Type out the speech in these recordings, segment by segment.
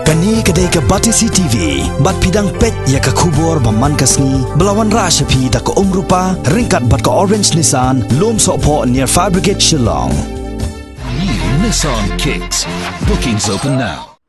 Kani kedai ke Batisi TV, bat pidang pet ya ke kubur baman kasni, belawan rasa pi da ke rupa, ringkat bat ke Orange Nissan, lom sokpo near Fire Brigade Shillong. New Nissan Kicks. Bookings open now.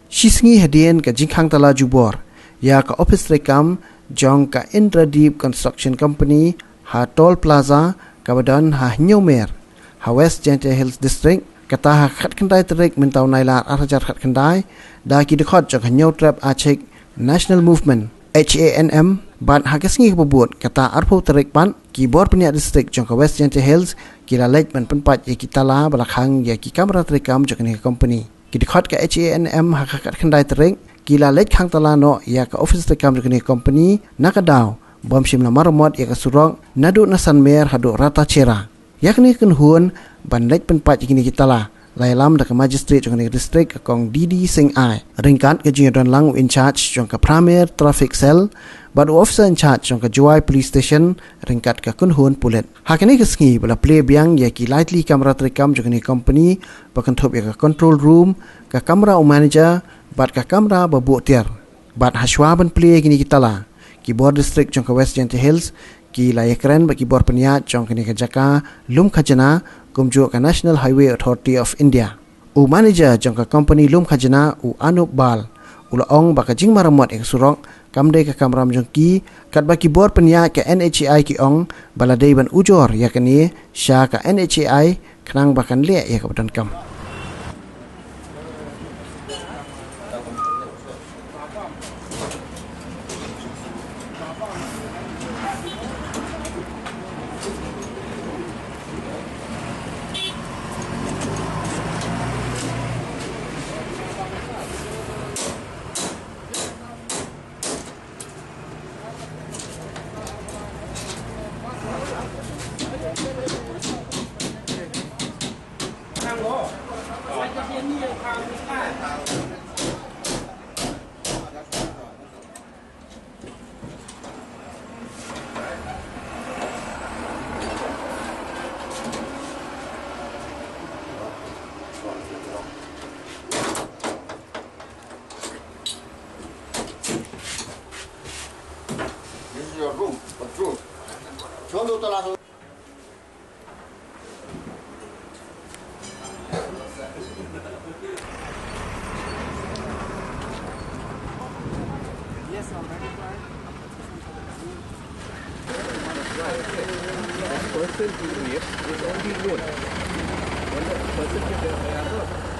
Shisngi hadian ke jingkang tala jubor, ya ke office rekam, jong ke Indradeep Construction Company, ha Toll Plaza, kabadan ha Nyomer, ha West Gentle Hills District, kata ha khat kendai terik mentau nailar arajar khat kendai, da ki dekhot jong ha Nyo Trap Achik National Movement, HANM, ban ha kesngi kebubut, kata arpo terik pan, ki bor penyak district jong ke West Gentle Hills, ki lalek ban penpat ya ki tala belakang ya ki kamera terekam jong ni company. Ki dekhot ke HANM ha khat kendai terik, ki lalek khang tala no ya ke office terekam jong ni company, nakadaw, bom shim na marmot ya ke surong, nadu nasan mer hadu rata cera. Yakni kenhuan ban lek penpat yakini kitala lailam da ke magistrate jong ni district kong Didi Sing Ai ringkat ke jing lang in charge jong ke premier traffic cell bad officer in charge jong ke Juai police station ringkat ke kenhuan pulet hakini ke sngi bala play biang ya ki lightly kamera terekam jong ni company bakan thop ya ke control room ke kamera manager bad ke kamera babu tiar bad haswa ban play yakini kitala ki board district jong ke West Gentle Hills ki layakren bagi bor peniat jong kini ke Jaka Lum Khajana kumju ke National Highway Authority of India. U manager jong ke company Lum Khajana u Anup Bal ula ong baka jing maramot ek surok kamde ke kamram jong ki kat bagi bor peniat ke NHAI ki ong baladei ban ujor ya kini sya ke NHAI kenang bakan liak ya ke badan kam. This is your room, control. Cholo tala. Yes, I'm ready for it. Person to rape is only known. When the person